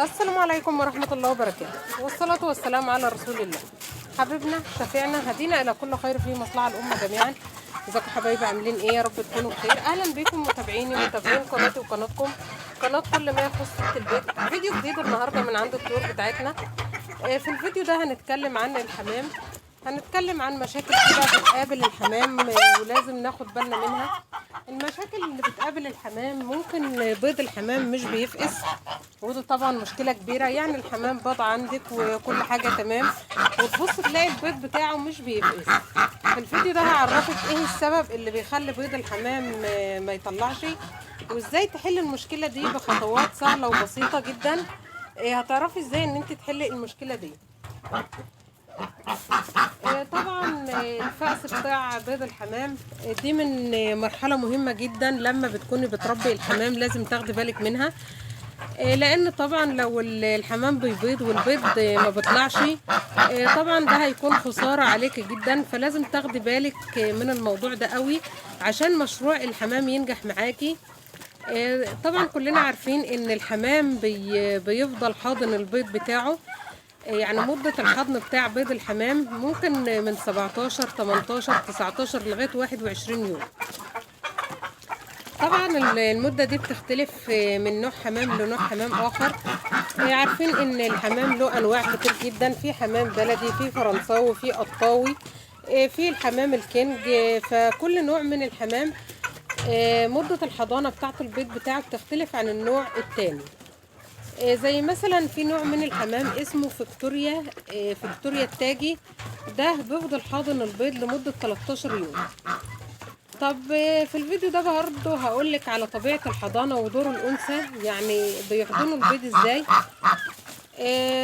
السلام عليكم ورحمة الله وبركاته، والصلاة والسلام على رسول الله. حبيبنا شفيعنا هدينا إلى كل خير في مصلحة الأمة جميعا. ازيكم حبايبي، عاملين ايه؟ يا رب تكونوا بخير. أهلا بكم متابعين قناتي وقناتكم، قناة كل ما يخص ست البيت. فيديو جديد النهاردة من عند الطيور بتاعتنا. في الفيديو ده هنتكلم عن الحمام، هنتكلم عن مشاكل كده بتقابل الحمام ولازم ناخد بالنا منها. المشاكل اللي بتقابل الحمام، ممكن بيض الحمام مش بيفقس، وده طبعا مشكلة كبيرة. يعني الحمام بيض عندك وكل حاجة تمام، وتبص تلاقي البيض بتاعه مش بيفقس. في الفيديو ده هعرفك ايه السبب اللي بيخلي بيض الحمام ما يطلعش، وازاي تحل المشكلة دي بخطوات سهلة وبسيطة جدا. هتعرفي ازاي ان انت تحلي المشكلة دي. طبعا الفأس بتاع بيض الحمام دي من مرحلة مهمة جدا. لما بتكوني بتربي الحمام لازم تاخدي بالك منها، لان طبعا لو الحمام بيبيض والبيض ما بيطلعش، طبعا ده هيكون خسارة عليك جدا. فلازم تاخدي بالك من الموضوع ده قوي عشان مشروع الحمام ينجح معاكي. طبعا كلنا عارفين ان الحمام بيفضل حاضن البيض بتاعه. يعني مدة الحضن بتاع بيض الحمام ممكن من 17 18 19 لغاية 21 يوم. طبعا المدة دي بتختلف من نوع حمام لنوع حمام آخر. عارفين ان الحمام له انواع كتير جدا، في حمام بلدي، في فرنساوي، في قطاوي، في الحمام الكنج. فكل نوع من الحمام مدة الحضانة بتاعة البيض بتاعه بتختلف عن النوع التاني. زي مثلا في نوع من الحمام اسمه فيكتوريا، فيكتوريا التاجي، ده بيفضل حاضن البيض لمدة 13 يوم. طب في الفيديو ده برضه هقولك على طبيعة الحضانة ودور الأنثى، يعني بيحضنوا البيض ازاي.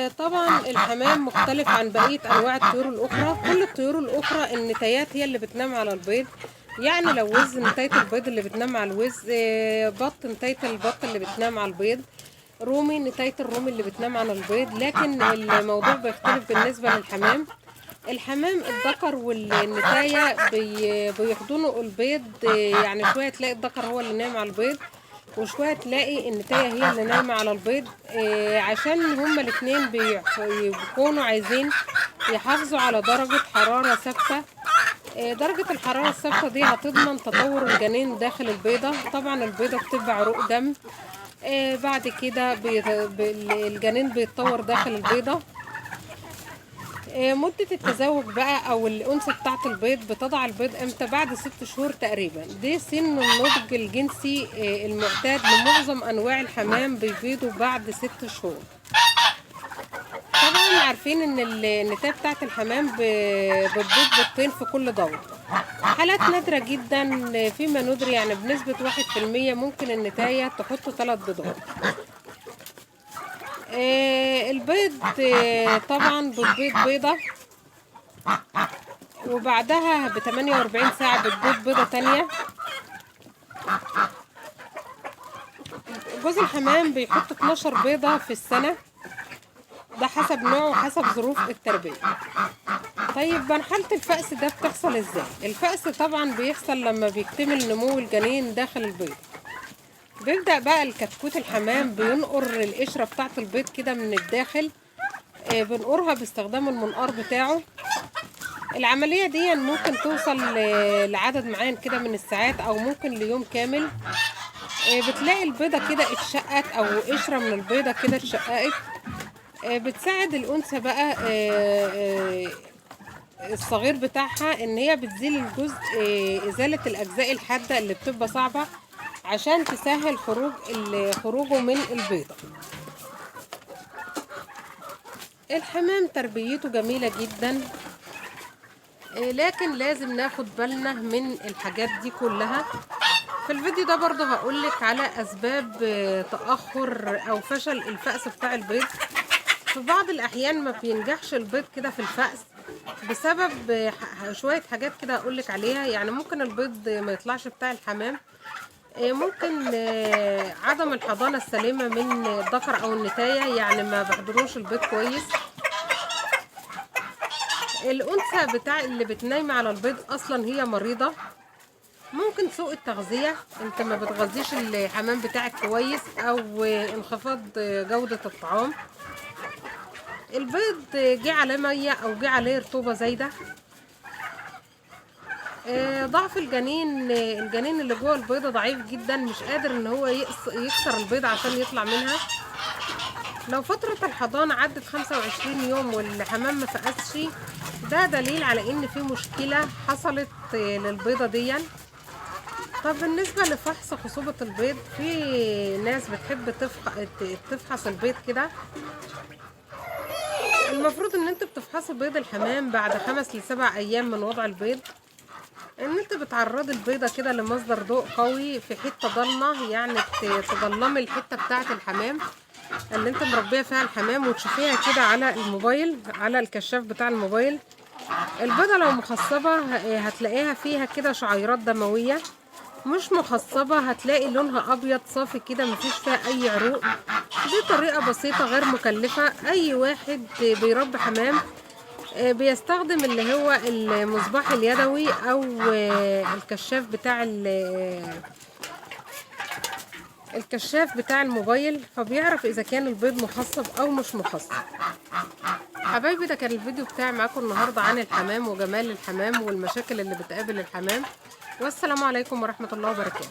طبعا الحمام مختلف عن بقية أنواع الطيور الأخرى. كل الطيور الأخرى النتايات هي اللي بتنام على البيض. يعني لو وز، نتاية البيض اللي بتنام على الوز. بط، نتاية البط اللي بتنام على البيض. رومي، نتاية الرومي اللي بتنام على البيض. لكن الموضوع بيختلف بالنسبة للحمام. الحمام الذكر والنتاية بيحضنوا البيض. يعني شوية تلاقي الذكر هو اللي نايم على البيض، وشوية تلاقي النتاية هي اللي نايمة على البيض. عشان هما الاتنين بيكونوا عايزين يحافظوا على درجة حرارة ثابتة. درجة الحرارة الثابتة دي هتضمن تطور الجنين داخل البيضة. طبعا البيضة بتبقى عروق دم. بعد كده الجنين بيتطور داخل البيضة. مدة التزاوج بقى او الانثى بتاعت البيض بتضع البيض امتى؟ بعد 6 شهور تقريبا. دي سن النضج الجنسي المعتاد لمعظم انواع الحمام، بيبيضوا بعد 6 شهور. طبعا عارفين ان النتاية بتاعت الحمام بتبيض بيضتين في كل دورة. حالات نادرة جدا، فيما ندري يعني بنسبة 1% ممكن النتاية تحط 3 بيضات. البيض طبعا بتبيض بيضة، وبعدها ب 48 ساعة بتبيض بيضة تانية. جوز الحمام بيحط 12 بيضة في السنة، ده حسب نوعه وحسب ظروف التربية. طيب مرحلة الفأس ده بتحصل ازاي؟ الفأس طبعا بيحصل لما بيكتمل نمو الجنين داخل البيض. بيبدأ بقى الكتكوت الحمام بينقر القشرة بتاعت البيض كده من الداخل. بنقرها باستخدام المنقار بتاعه. العملية دي ممكن توصل لعدد معين كده من الساعات، او ممكن ليوم كامل. بتلاقي البيضة كده اتشقت، او قشرة من البيضة كده اتشققت. بتساعد الأنثى بقى الصغير بتاعها ان هي بتزيل الجزء، ازالة الاجزاء الحادة اللي بتبقى صعبة عشان تسهل خروجه من البيضة. الحمام تربيته جميلة جدا، لكن لازم ناخد بالنا من الحاجات دي كلها. في الفيديو ده برضه هقولك على اسباب تأخر او فشل الفأس بتاع البيض. في بعض الاحيان ما بينجحش البيض كده في الفأس بسبب شوية حاجات كده هقولك عليها. يعني ممكن البيض ما يطلعش بتاع الحمام، ممكن عدم الحضانة السليمة من الذكر او النتاية، يعني ما بيحضروش البيض كويس. الانثى بتاع اللي بتنام على البيض اصلا هي مريضة، ممكن سوء التغذية، انت ما بتغذيش الحمام بتاعك كويس، او انخفاض جودة الطعام. البيض جه عليه مية او جه عليه رطوبة زايدة. ضعف الجنين، الجنين اللي جوه البيضة ضعيف جدا، مش قادر ان هو يكسر البيض عشان يطلع منها. لو فترة الحضانة عدت 25 يوم والحمام ما فقسش، ده دليل على ان في مشكلة حصلت للبيضة دي. طب بالنسبة لفحص خصوبة البيض، في ناس بتحب تفحص البيض كده. المفروض ان انت بتفحصي بيض الحمام بعد 5 ل 7 ايام من وضع البيض. ان انت بتعرضي البيضة كده لمصدر ضوء قوي في حتة ضلمة، يعني تضلمي الحتة بتاعة الحمام اللي انت مربية فيها الحمام، وتشوفيها كده على الموبايل، على الكشاف بتاع الموبايل. البيضة لو مخصبة هتلاقيها فيها كده شعيرات دموية، مش مخصبة هتلاقي لونها ابيض صافي كده، مفيش فيها اي عروق. دي طريقة بسيطة غير مكلفة، اي واحد بيربي حمام بيستخدم اللي هو المصباح اليدوي او الكشاف بتاع الموبايل، فبيعرف اذا كان البيض مخصب او مش مخصب. حبايبي، ده كان الفيديو بتاعي معاكم النهارده عن الحمام وجمال الحمام والمشاكل اللي بتقابل الحمام، والسلام عليكم ورحمة الله وبركاته.